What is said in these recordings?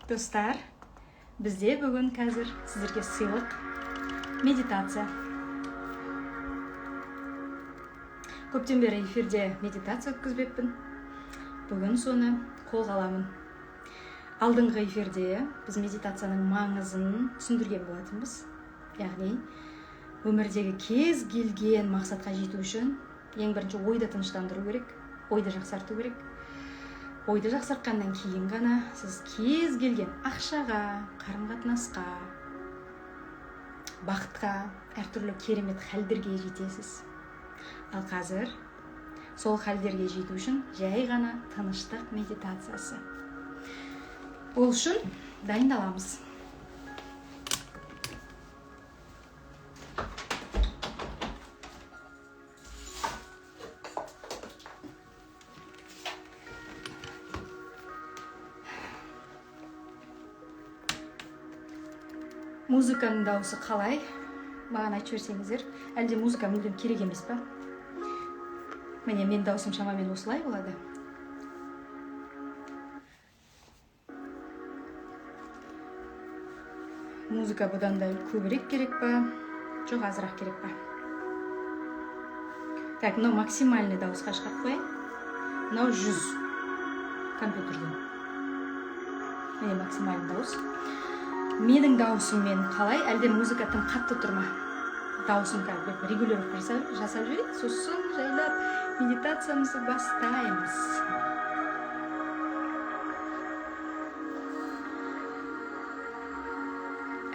Достар, бізде бүгін қазір сіздерге сыйлық медитация. Көптен бері эфирде медитация өткізбеппін. Бүгін соны қолға аламын. Алдыңғы эфирде біз медитацияның маңызын түсіндірген болатынбыз. Яғни, өмірдегі кез келген мақсатқа жету үшін ең бірінші ойды тыныштандыру керек, ойды жақсарту керек. Ойды жақсартқаннан кейін ғана сіз кез келген ақшаға, қарым-қатынасқа, бақытқа, әртүрлі керемет хәлдерге жетесіз. Ал қазір сол хәлдерге жету үшін жай ғана тыныштық медитациясы. Ол үшін дайындаламыз. Музыканың дауысы қалай? Маған айтып жіберсеңіздер, әлде музыка мүлдем керек емес па? Міне, мен даусым шамамен осылай болады. Музыка бұдан да көбірек керек па? Жоқ, азырақ керек па? Так, мынау максимальный дауысқа шығарып қояйын. Мынау 100 компьютерден. Міне максимальный дауыс. Менің даусыммен қалай, әлде музыка тым қатты тұрма? Даусым кәдімгі регулировка жасап жіберейік, сосын жайлап медитациямызды бастаймыз.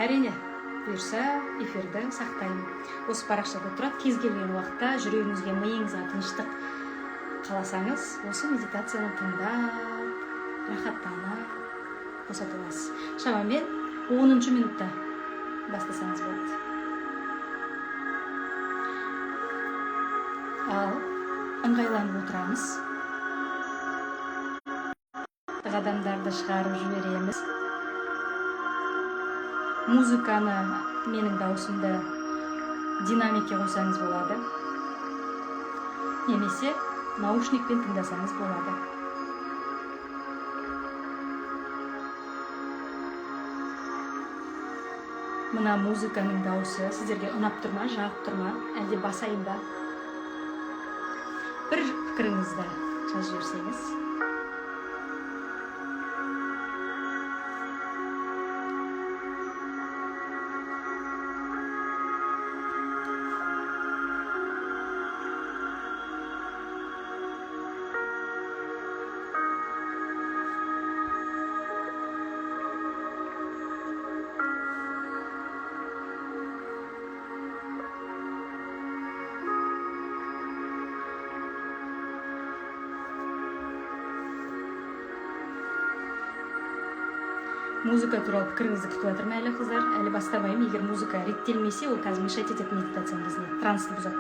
Әрине, бұйырса эфирді сақтаймын. Осы парақшада тұрады, кез келген уақытта жүрегіңізге, миыңызға тыныштық қаласаңыз, осы медитацияны тыңдап, рахаттанып босата аласыз. Шамамен 10-шы минутта бастасаңыз болады. Ал ыңғайланып отырамыз. Қадамдарды шығарып жібереміз. Музыканы менің даусымды динамикке қойсаңыз болады. Немесе наушникпен тыңдасаңыз болады. Мына музыканың дауысы сіздерге ұнап тұрма, жағып тұрма, әлде басайын ба? Бір пікіріңізді жазып жіберсеңіз. Музыка туралы пікіріңізді күтіп жатырмын әлі қыздар, әлі бастамаймын. Егер музыка реттелмесе, ол қазір мешать ететін медитацияның бізіне, трансты бұзады.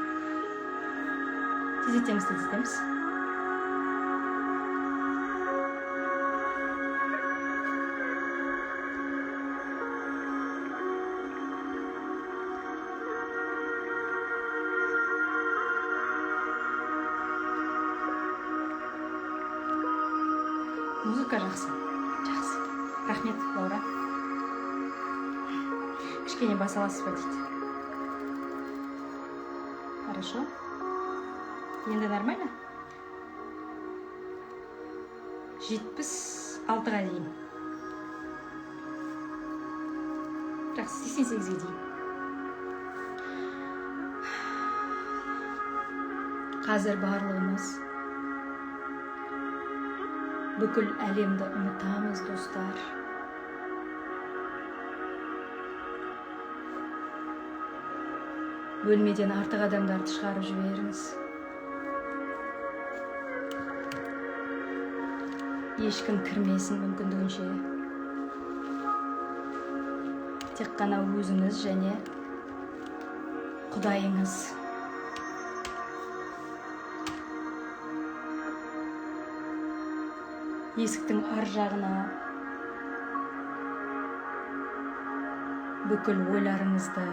Тездетеміз. Музыка жақсы. Рахмет, Лаура. Кішкене басаласыз ба дейді. Хорошо. Енді нормально? 76-ға дейін. Жақсы, 88-ге дейін. Қазір барлығымыз бүкіл әлемді ұмытамыз, достар. Бөлмеден артық адамдарды шығарып жіберіңіз. Ешкім кірмесін мүмкіндігінше. Тек қана өзіңіз және Құдайыңыз. Есіктің ар жағына бүкіл ойларыңызды,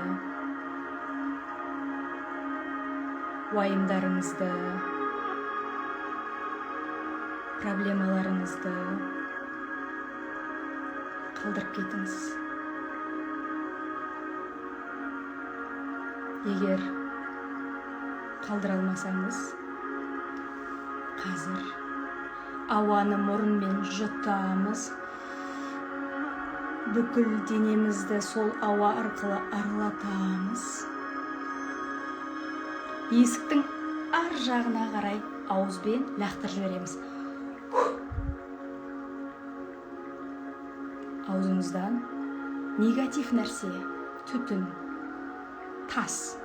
уайымдарыңызды, проблемаларыңызды қалдырып кетіңіз. Егер қалдыра алмасаңыз, қазір ауаны мұрынмен жұтамыз. Бүкіл денемізді сол ауа арқылы аралатамыз. Есіктің ар жағына қарай ауызбен лақтырып жібереміз. Аузыңыздан негатив нәрсе, түтін, тас,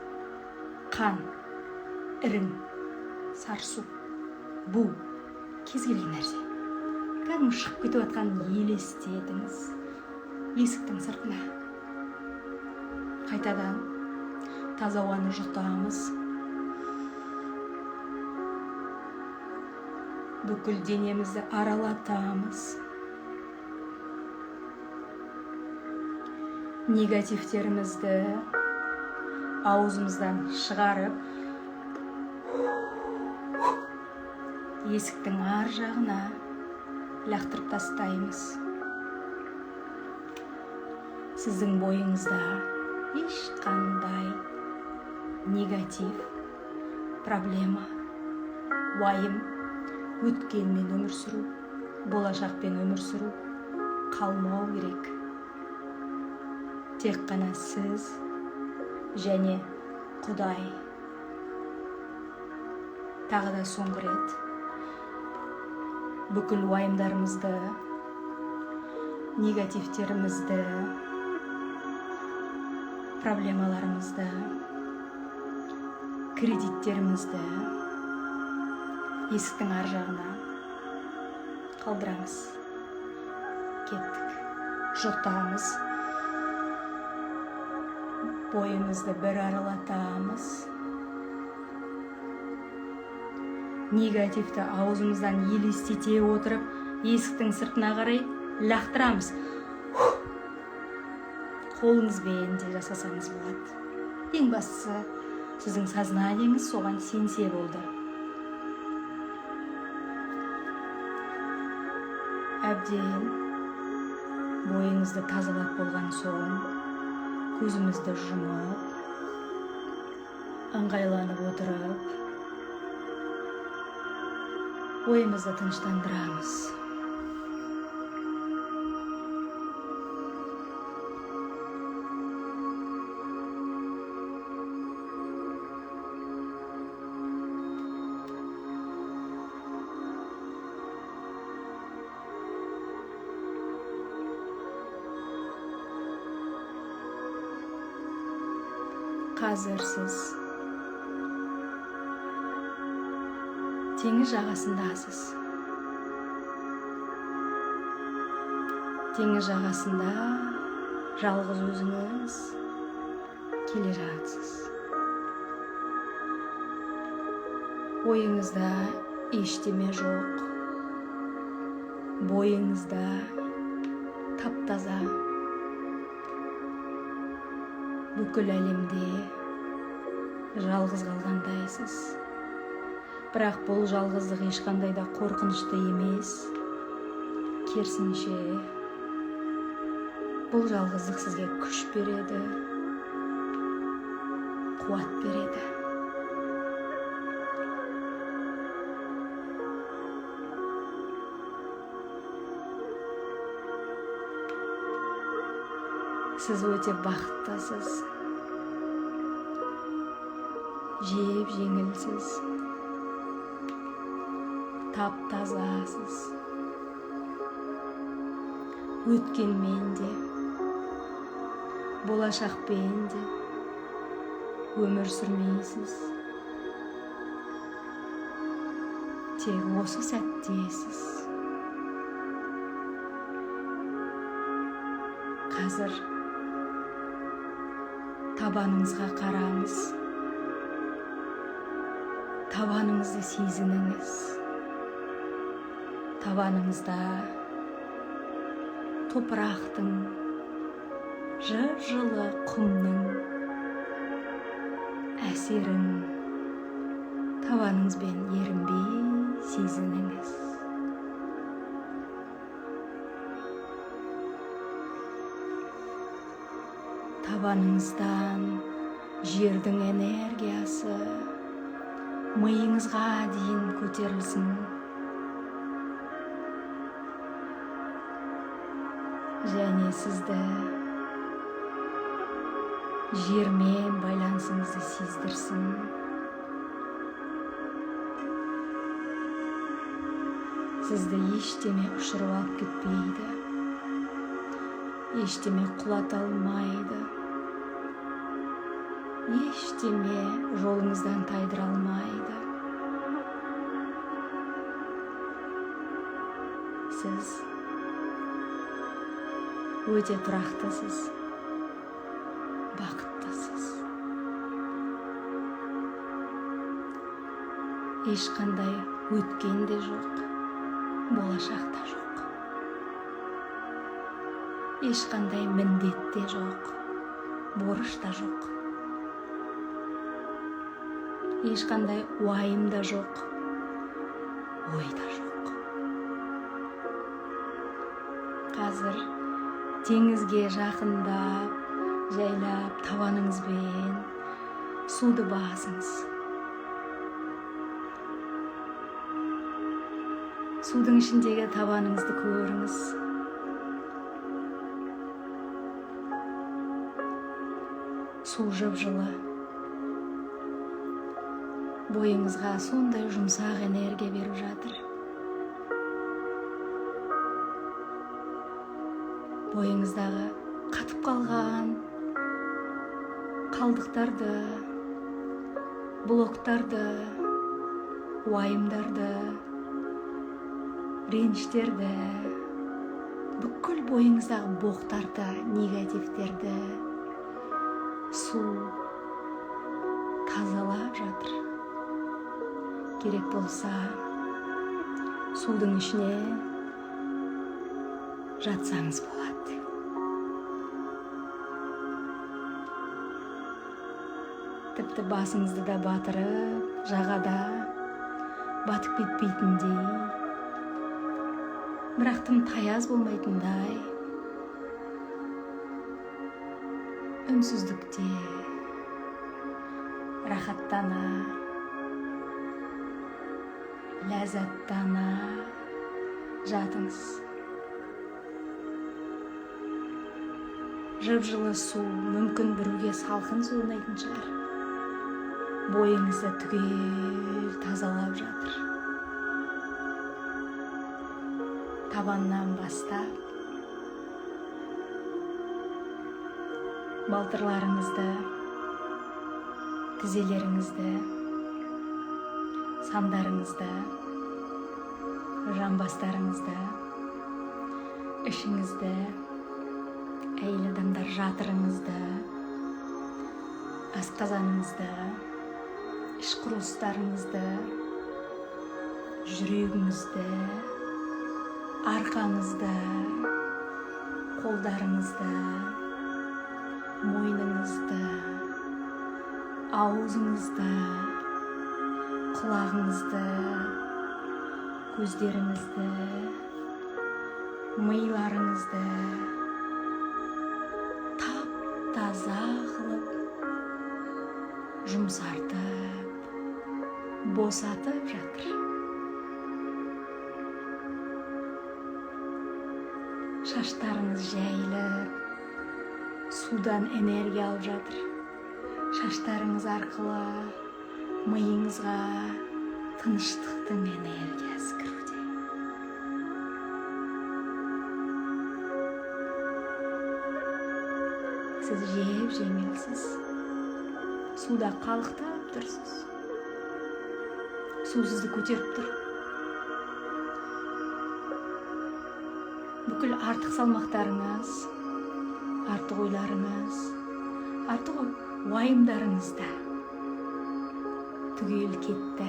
қан, ірің, сарсу, бу, кез келген нәрсе. Кәдімгі шығып кетіп жатқан елестетіңіз есіктің сыртына. Қайтадан таза ауаны жұтамыз. Бүкіл денемізді аралатамыз. Негативтерімізді аузымыздан шығарып, есіктің ар жағына лақтырып тастаймыз. Сіздің бойыңызда ешқандай негатив, проблема, уайым, өткенмен өмір сүру, болашақпен өмір сүру қалмау керек. Тек қана сіз және Құдай. Тағы да соңғы рет бүкіл уайымдарымызды, негативтерімізді, проблемаларымызды, кредиттерімізді есіктің ар жағына қалдырамыз. Кеттік. Жұтамыз. Бойымызды бір аралатамыз. Негативті аузымыздан елестете отырып, есіктің сыртына қарай лақтырамыз. Қолыңызбен де жасасаңыз болады. Ең бастысы, сіздің сознаниеңіз соған сенсе болды. Әбден бойыңызды тазалап болған соң, көзімізді жұмып, ыңғайланып отырып, ойымызды тыныштандырамыз. Қазір сіз теңіз жағасындасыз. Теңіз жағасында жалғыз өзіңіз келе жатсыз. Ойыңызда ештеме жоқ. Бойыңызда таптаза. Бүкіл әлемде жалғыз қалғандайсыз. Бірақ бұл жалғыздық ешқандай да қорқынышты емес. Керісінше, бұл жалғыздық сізге күш береді, қуат береді. Сіз өте бақыттысыз. Жеп-жеңілсіз. Тап-тазасыз. Өткенмен де, болашақпен де өмір сүрмейсіз. Тек осы сәттесіз. Қазір табаныңызға қараңыз. Табаныңызды сезініңіз. Табаныңызда топырақтың, жып-жылы құмның әсерін табаныңызбен ерінбей сезініңіз. табаныңыздан жердің энергиясы миыңызға дейін көтерілсін. Және сізді жермен байланысыңызды сездірсін. Сізді ештеме ұшырып алып кетпейді. Ештеме құлата алмайды. Ештеме жолыңыздан тайдыра алмайды. Сіз өте тұрақтысыз, бақыттысыз. Ешқандай өткен де жоқ, болашақ та жоқ. Ешқандай міндет те жоқ, борыш та жоқ. Ешқандай уайым да жоқ, ой да жоқ. Қазір теңізге жақындап, жайлап табаныңызбен суды басыңыз. Судың ішіндегі табаныңызды көріңіз. Су жып-жылы. Бойыңызға сондай жұмсақ энергия беріп жатыр. Бойыңыздағы қатып қалған қалдықтарды, блоктарды, уайымдарды, реніштерді, бүкіл бойыңыздағы боқтарды, негативтерді су тазалап жатыр. Керек болса, судың ішіне жатсаңыз болады. Тіпті басыңызды да батырып, жағада батып кетпейтіндей, бірақ тым таяз болмайтындай, үнсіздікте рахаттана, ләззаттана жатыңыз. Жып-жылы су мүмкін біруге салқын су ұнайтын шығар. Бойыңызды түгел тазалап жатыр. Табаннан бастап балтырларыңызды, тізелеріңізді, сандарыңызды, жамбастарыңызды, ішіңізді, әйел адамдар жатырыңызды, асқазаныңызды, іш құрылыстарыңызды, жүрегіңізді, арқаңызды, қолдарыңызды, мойныңызды, аузыңызды, құлағыңызды, көздеріңізді, миларыңызды тап-таза қылып, жұмсартып, босатып жатыр. Шаштарыңыз жайылып, судан энергия алып жатыр. Шаштарыңыз арқылы миыңызға тыныштықтың энергиясы кіруде. Сіз жеп-жеңілсіз, суда қалықтап тұрсыз. Су сізді көтеріп тұр. Бүкіл артық салмақтарыңыз, артық ойларыңыз, артық уайымдарыңыз да түгел кетті.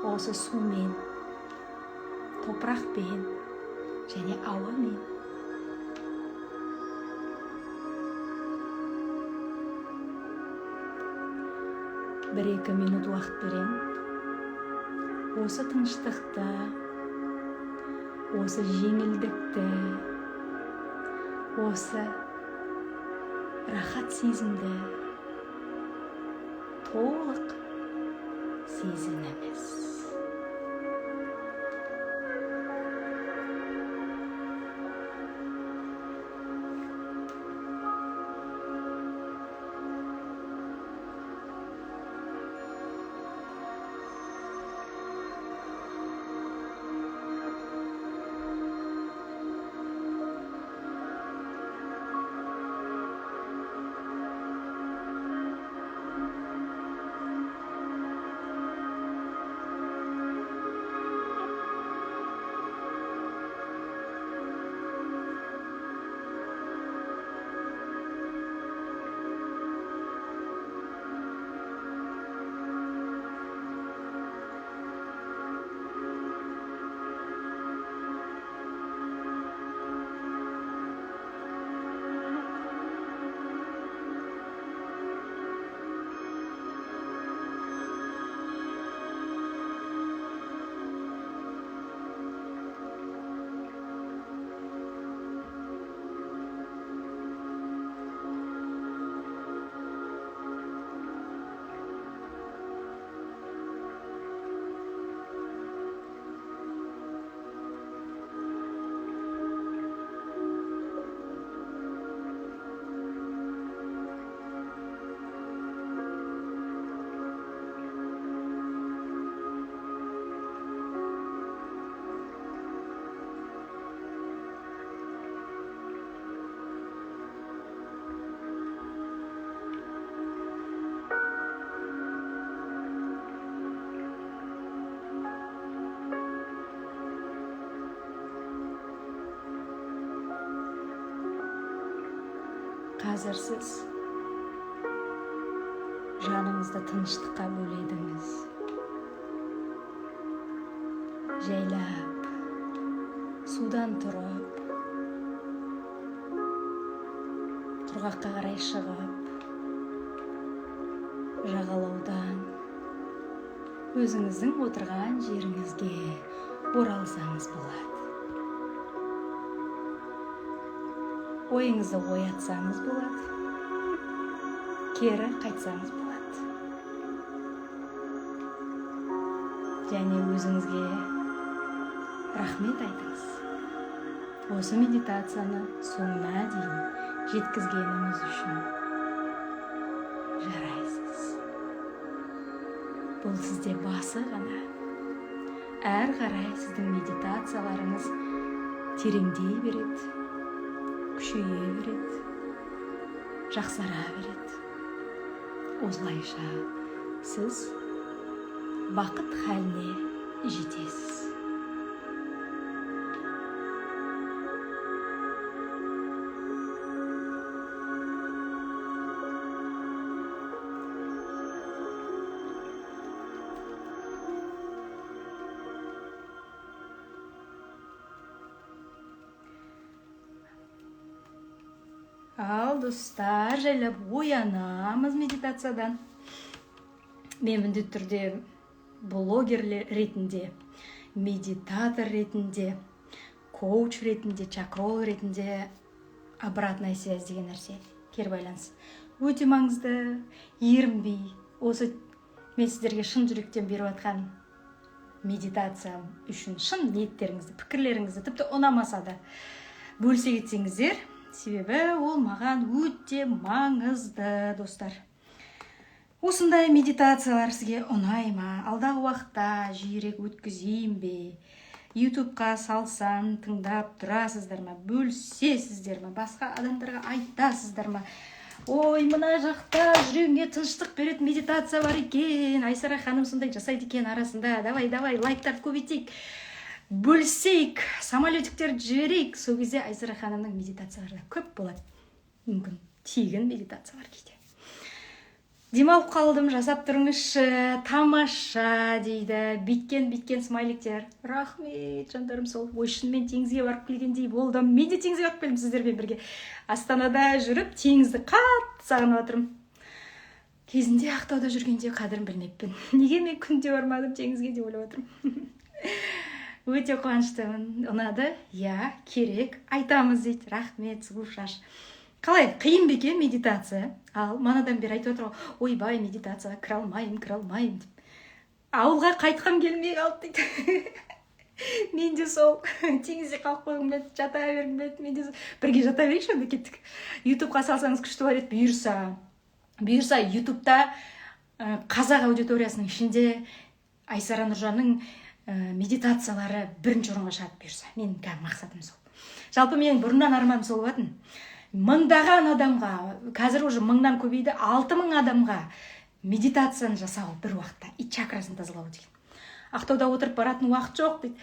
Осы сумен, топырақпен және ауамен. Бір-екі минут уақыт берем. Осы тыныштықты, осы жеңілдікті, осы рахат сезімді толық сезінеміз. Қазір сіз жаныңызды тыныштыққа бөледіңіз. Жайлап, судан тұрып, құрғаққа қарай шығып, жағалаудан өзіңіздің отырған жеріңізге оралсаңыз болады. Ойыңызды оятсаңыз болады, кері қайтсаңыз болады. Және өзіңізге рахмет айтыңыз. Осы медитацияны соңына дейін жеткізгеніңіз үшін жарайсыз. Бұл сізде басы ғана. Әр қарай сіздің медитацияларыңыз тереңдей береді, күшейе береді, жақсара береді. Осылайша сіз бақыт халіне жетесіз. Ал достар, жайлап оянамыз медитациядан. Мен міндетті түрде блогер ретінде, медитатор ретінде, коуч ретінде, чакролог ретінде обратная связь деген нәрсе, кері байланыс өте маңызды. Ерінбей, осы мен сіздерге шын жүректен беріп жатқан медитациям үшін шын ниеттеріңізді, пікірлеріңізді, тіпті ұнамаса да бөлісе кетсеңіздер, себебі ол маған өте маңызды, достар. Осындай медитациялар сізге ұнай ма? Алдағы уақытта жиірек өткізейін бе? YouTube'қа салсам, тыңдап тұрасыздар ма? Бөлісесіздер ма? Басқа адамдарға айтасыздар ма? Ой, мына жақта жүрегіңе тыныштық беретін медитация бар екен. Айсара ханым сондай жасайды екен арасында. Давай, лайктарды көбейтейік. Бөлісейік, самолетиктерді жіберейік. Сол кезде Айсара ханымның медитациялары көп болады. Мүмкін тегін медитациялар кейде. Демалып қалдым, жасап тұрыңызшы, тамаша дейді. Биткен смайликтер. Рахмет, жандарым, сол ой, шынымен теңізге барып келгендей болдым. Мен де теңізге барып келдім сіздермен бірге. Астанада жүріп, теңізді қатты сағынып отырмын. Кезінде Ақтауда жүргенде қадірін білмеппін. Неге мен күнде бармадым теңізге деп ойлап отырмын. Өте қуаныштымын. Ұнады? Я, керек. Айтамыз дейді. Рахмет, сұлу шаш. қалай қиын бе екен медитация? Ал манадан бері айтып отыр ғой, ойбай медитацияға кіре алмаймын деп. Ауылға қайтқым келмей қалды дейді. Мен де сол теңізде қалып қойғым келді, жата бергім келді. Мен де бірге жата берейікші, онда кеттік. Ютубқа салсаңыз күшті бар еді. Бұйырса Ютубта қазақ аудиториясының ішінде Айсара Нұржанның медитациялары бірінші орынға шығады бұйырса. Менің мақсатым сол. Жалпы менің бұрыннан арманым сол болатын. Мыңдаған адамға, қазір уже мыңнан көбейді, 6000 адамға медитацияны жасау бір уақытта, ит чакрасын тазалау деген. Ақтауда отырып баратын уақыт жоқ дейді.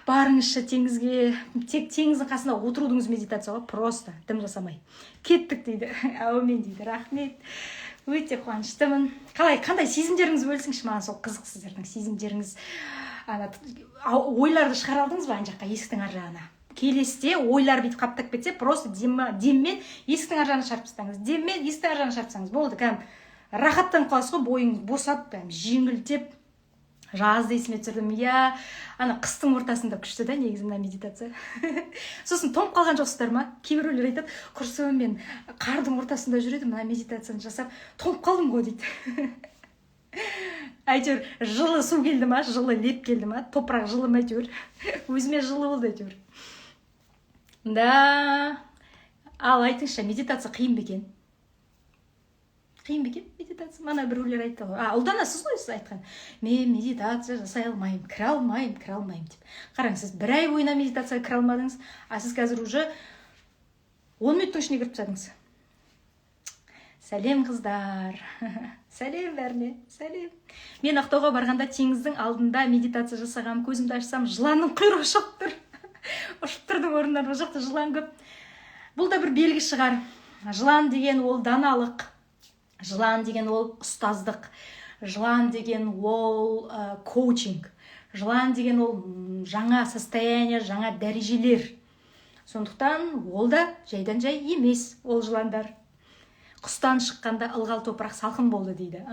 Барыңызшы теңізге, тек теңіздің қасында отырудыңыз медитация ғой, просто дым жасамай. Кеттік дейді. Әумин дейді. Рахмет. Өте қуаныштымын. Қандай сезімдеріңіз бөлсіңізші, маған сол қызық сіздердің сезімдеріңіз. Ойларды шығара алдыңыз ба ана жаққа, есіктің ар жағына? Келесте ойлар бүйтіп қаптап кетсе, просто деммен есіктің ар жағына шарпып тастаңыз. Деммен есіктің ар жағына шарпып тастаңыз. Болды, рахаттанып қаласыз ғой, бойыңыз босап, жеңілдеп. Жазды есіме түсірдім. Ана қыстың ортасында күшті да негізі мына медитация. Сосын тоңып қалған жоқсыздар ма? Кейбіреулер айтады, құрсын мен қардың ортасында жүредім, мына медитацияны жасап, тоңып қалдым ғой дейді. Әйтеуір жылы су келді ма, жылы леп келді ма, топырақ жылы ма әйтеуір. Өзіме жылы болды әйтеуір. Да. Ал айтыңызшы, медитация қиын бе екен? Қиын бе екен медитация? Мана біреулер айтты ғой. Ұлдана сіз ғой, сіз айтқан. Мен медитация жасай алмаймын, кіре алмаймын деп. Қараңыз, сіз бір ай бойына медитацияға кіре алмадыңыз, сіз қазір уже 10 минуттың ішіне кіріп тастадыңыз. Сәлем қыздар. Сәлем бәріне. Сәлем. Мен Ақтауға барғанда теңіздің алдында медитация жасағам, көзімді ашсам, жыланның құйрығы шығып тұр. Ұшып тұрдың орыннан, ол жақта жылан көп. Бұл да бір белгі шығар. Жылан деген ол даналық. Жылан деген ол ұстаздық. Жылан деген ол коучинг. Жылан деген ол жаңа состояние, жаңа дәрежелер. Сондықтан ол да жайдан жай емес ол жыландар. Құстан шыққанда ылғал топырақ салқын болды дейді.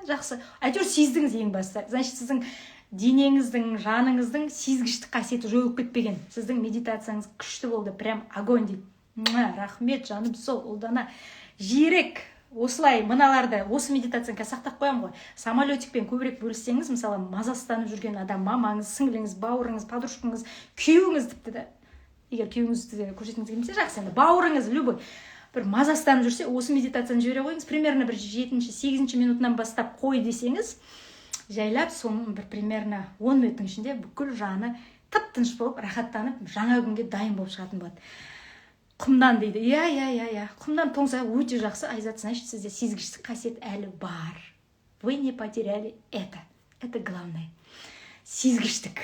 Жақсы. Әйтеуір сездіңіз ең басты. Значит, сіздің денеңіздің, жаныңыздың сезгіштік қасиеті жойылып кетпеген. Сіздің медитацияңыз күшті болды, прям огонь дейді. Рахмет жаным, сол ұлдана. Жиірек осылай мыналарды, осы медитацияны сақтап қоям ғой. Самолетикпен көбірек бөліссеңіз, мысалы, мазасызданып жүрген адам, мамаңыз, сіңліңіз, бауырыңыз, подружкаңыз, күйеуіңіз тіпті де. Егер күйеуіңізді көрсеткіңіз келмесе, жақсы, енді бауырыңыз любой бір мазасызданып жүрсе, осы медитацияны жібере қойыңыз. Примерно бір 7-8 минутынан бастап қой десеңіз, жайлап соның бір примерно 10 минуттың ішінде бүкіл жаны тып-тыныш болып, рахаттанып, жаңа күнге дайын болып шығатын болады. Құмдан дейді. Құмдан тоңса өте жақсы. Айзат, значит, сізде сезгіштік қасиет әлі бар. Вы не потеряли это. Это главное. Сезгіштік.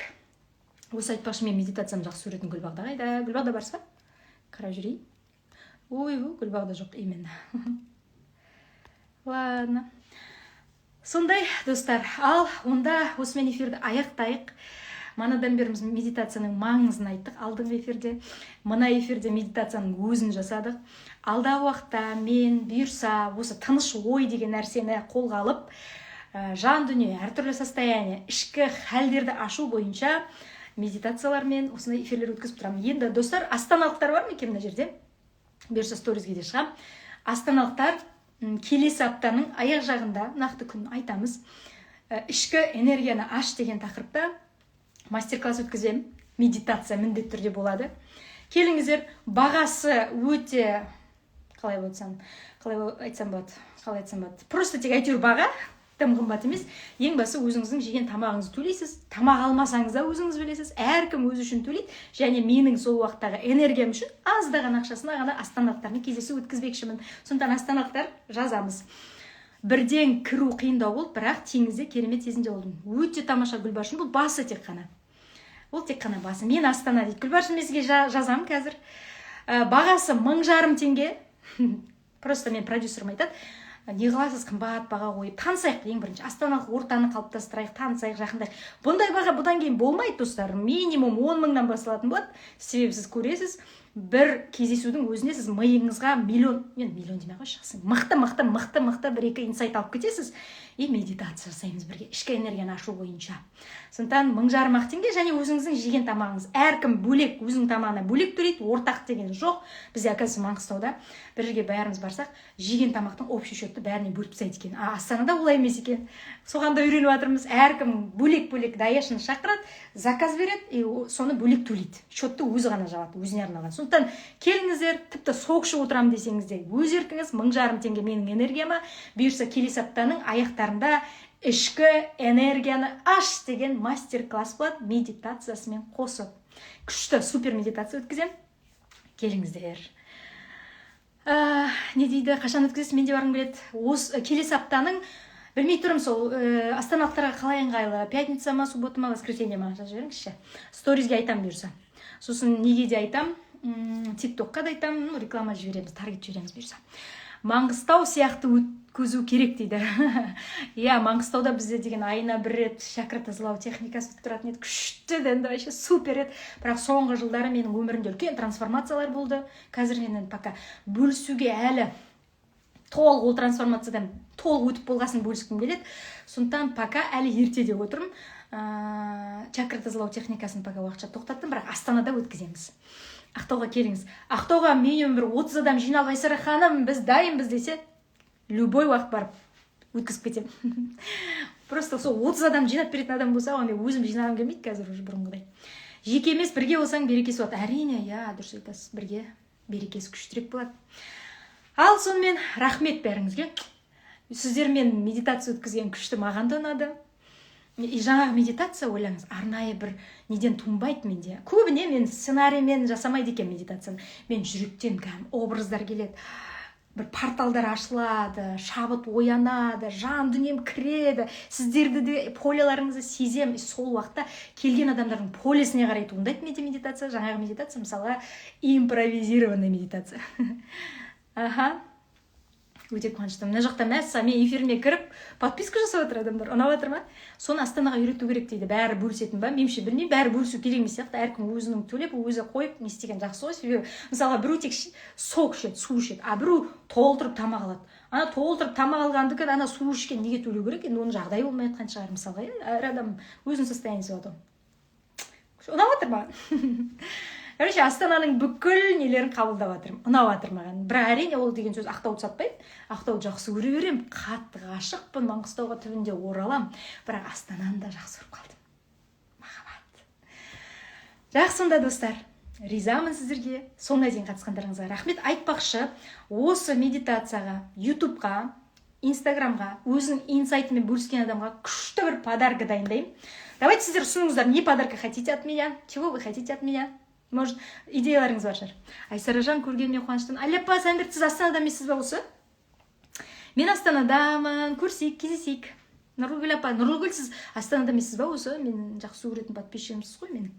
Осы айтпақшы, мен медитациямды жақсы көретін Гүлбағда қайда? Гүлбағда барсыз ба? Қарап жүрейін. Ой, Гүлбағда жоқ именно. Ладно. Сондай, достар. Ал, онда осымен эфирді аяқтайық. Манадан бері біз медитацияның маңызын айттық. Алдыңғы эфирде, мына эфирде медитацияның өзін жасадық. Алдағы уақытта мен бұйырса осы тыныш ой деген нәрсені қолға алып, жан дүние, әртүрлі состояние, ішкі хәлдерді ашу бойынша медитациялармен осындай эфирлер өткізіп тұрамын. Енді достар, астаналықтар бар ма екен мына жерде? Бұйырса сторизге де шығам. Астаналықтар келесі аптаның аяқ жағында нақты күн айтамыз. Ішкі энергияны аш деген тақырыпта мастер-класс өткізем. Медитация міндетті түрде болады. Келіңіздер, бағасы өте, қалай айтсам болады. Просто тек әйтеуір баға, тым қымбат емес. Ең басы өзіңіздің жеген тамағыңызды төлейсіз. Тамақ алмасаңыз да өзіңіз білесіз. Әркім өзі үшін төлейді. Және менің сол уақыттағы энергиям үшін аздаған ақшасына ғана астаналықтармен кездесу өткізбекшімін. Сондықтан астаналықтар жазамыз. Бірден кіру қиындау болды, бірақ теңізде керемет сезімде болдым. Өте тамаша. Гүлбаршын, бұл басы тек қана. Ол тек қана басы. Мен Астана дейді. Гүлбаршын, мен сізге жазам қазір. Бағасы 1500 теңге. Просто мен продюсерім айтады. Не қыласыз, қымбат баға қойып, танысайық ең бірінші. Астаналық ортаны қалыптастырайық, танысайық, жақындайық. Бұндай баға бұдан кейін болмайды, достар. Минимум 10 000-нан басталатын болады. Себебі сіз көресіз, бір кездесудің өзіне сіз миыңызға миллион демей қойшы, мықты бір-екі инсайт алып кетесіз. и медитация жасаймыз бірге, ішкі энергияны ашу бойынша. Сондықтан 1000 теңге және өзіңіздің жеген тамағыңыз. Әркім бөлек, өзінің тамағына бөлек төлейді, ортақ деген жоқ. Бізде оказывается Маңғыстауда бір жерге бәріміз барсақ, жеген тамақтың общий счетты бәріне бөліп тастайды екен. Астанада олай емес екен. Соған да үйреніп жатырмыз. Әркім бөлек-бөлек даяшыны шақырады, заказ береді, и соны бөлек төлейді. Счетты өзі ғана жабады, өзіне арналған. Сондықтан келіңіздер, тіпті соғышып отырамын десеңіз де, өз еркіңіз, 1000 теңге менің энергияма, бұйырса келесі аптаның аяқтарында ішкі энергияны аш деген мастер-класс болады, медитациясымен қосып. Күшті супер медитация өткізем. Келіңіздер. Не дейді, қашан өткізесіз, мен де барғым келеді. Осы келесі аптаның білмей тұрмын, сол астаналықтарға қалай ыңғайлы, пятница ма, суббота ма, воскресенье ма, жазып жіберіңізші. Сторизге айтам бұйырса. Сосын неге де айтам, тиктокқа да айтам, реклама жібереміз, таргет жібереміз бұйырса. Маңғыстау сияқты өткізу керек дейді. Иә, Маңғыстауда бізде деген айына бір рет шәкірт тазалау техникасы өтіп тұратын еді, күшті енді, вообще супер еді. Бірақ соңғы жылдары менің өмірімде үлкен трансформациялар болды. Қазір мен пока бөлісуге әлі толық ол трансформациядан толық өтіп болғасын бөліскім келеді. Сондықтан пока әлі ерте деп отырмын. Шәкірт тазалау техникасын пока уақытша тоқтаттым, бірақ Астанада өткіземіз. Ақтауға келіңіз. Ақтауға менен бір 30 адам жиналып, Айсара ханым, біз дайынбыз десе, любой уақыт барып өткізіп кетемін. Просто сол 30 адам жинап беретін адам болса, мен өзім жинағым келмейді қазір уже бұрынғыдай. Жеке емес, бірге болсаң берекесі болады. Әрине, иә, дұрыс айтасыз, бірге берекесі күштірек болады. Ал сонымен рахмет бәріңізге. Сіздермен медитация өткізген күшті маған да ұнады. Жаңағы медитация, ойлаңыз, арнайы бір неден туынбайды менде. Көбіне мен сценариймен жасамайды екен медитацияны. Мен жүректен образдар келеді. Бір порталдар ашылады, шабыт оянады, жан дүнием кіреді. Сіздерді де поляларыңызды сезем. Сол уақытта келген адамдардың полесіне қарай туындайды менде медитация. Жаңағы медитация, мысалы, импровизированный медитация. Аха. Өте қуаныштымын. Мына жақта мәссаған, мен эфиріме кіріп, подписка жасап отыр адамдар. Ұнап отыр ма? Соны Астанаға үйрету керек дейді. Бәрі бөлісетін ба? Меніңше білмеймін, бәрі бөлісу керек емес сияқты. Әркім өзінің төлеп, өзі қойып, не істеген жақсы ғой. Себебі, мысалға, біреу тек сок ішеді, су ішеді, а біреу толтырып тамақ алады. Ана толтырып тамақ алғандікі, ана су ішкен неге төлеу керек? Енді оның жағдайы болмай жатқан шығар, мысалға. Әр адам өзінің состояниесі болады. Ұнап отыр ма? Короче, Астананың бүкіл нелерін қабылдап жатырмын. Ұнап жатыр маған. Бірақ әрине ол деген сөз Ақтауды сатпайды. Ақтауды жақсы көре беремін. Қатты ғашықпын, Маңғыстауға түбінде оралам. Бірақ Астананы да жақсы көріп қалдым. Махаббат. Жақсында достар. Ризамын сіздерге. Соңына дейін қатысқандарыңызға рахмет. Айтпақшы, осы медитацияға, YouTubeға, Instagramға, өзінің инсайтымен бөліскен адамға күшті бір подарка дайындаймын. Давайте сіздер ұсыныңыздар, не подарка хотите от меня? Чего вы хотите от меня? Может, идеяларыңыз бар шығар. Айсаражан көргеніне қуаныштымын. Аляпа, Самберт, сіз Астанада емессіз ба осы? Мен Астанадамын, көрсек, кездесейік. Нұргүл апа, Нұргүл, сіз Астанада емессіз ба осы? Мен жақсы көретін подписчигімсіз ғой менің.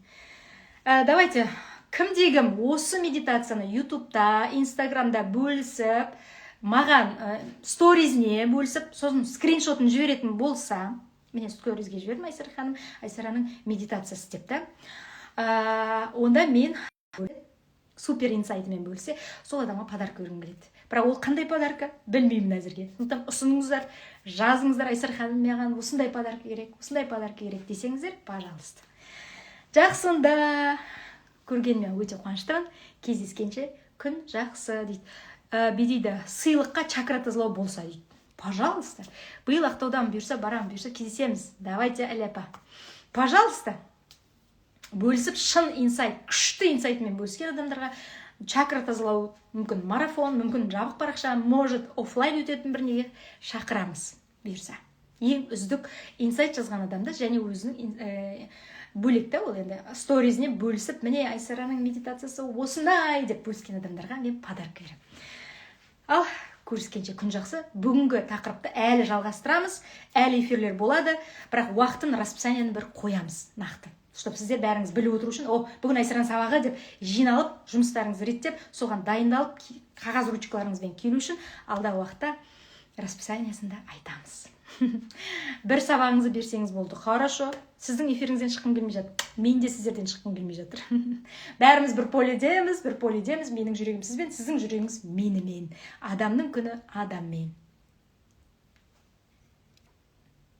Давайте, кімде-кім осы медитацияны YouTube'да, Instagram'да бөлісіп, маған сторизіне бөлісіп, сосын скриншотын жіберетін болса, мен сторизге жібердім Айсара ханым, Айсараның медитациясы депті. Онда мен супер инсайтымен бөлсе, сол адамға подарка бергім келеді. Бірақ ол қандай подарка? Білмеймін әзірге. Сондықтан ұсыныңыздар, жазыңыздар, Айсара ханым маған осындай подарка керек десеңіздер, пожалуйста. Жақсында көргеніме өте қуаныштымын. Кездескенше күн жақсы дейді. Бедейді сыйлыққа чакра тазалау болса дейді. Пожалуйста. Биыл Ақтаудан бұйырса, барам бұйырса, кездесеміз. Давайте, Аляпа. Пожалуйста. Бөлісіп, шын инсайт, күшті инсайтымен бөліскен адамдарға чакра тазалау мүмкін марафон, мүмкін жабық парақша, может офлайн өтетін бір неге шақырамыз бұйырса. Ең үздік инсайт жазған адамды және өзінің бөлекті ол енді сторизіне бөлісіп, міне Айсараның медитациясы осындай деп бөліскен адамдарға мен подарка беремін. Ал көріскенше күн жақсы. Бүгінгі тақырыпты әлі жалғастырамыз, әлі эфирлер болады, бірақ уақытын расписаниені бір қоямыз нақты. Чтобы сіздер бәріңіз біліп отыру үшін, бүгін Айсараның сабағы деп жиналып, жұмыстарыңызды реттеп, соған дайындалып, қағаз ручкаларыңызбен келу үшін алдағы уақытта расписаниясында айтамыз. Бір сабағыңызды берсеңіз болды, хорошо. Сіздің эфиріңізден шыққым келмей жатыр. Мен де сіздерден шыққым келмей жатыр. Бәріміз бір поледеміз, менің жүрегім сізбен, сіздің жүрегіңіз менімен. Адамның күні адаммен.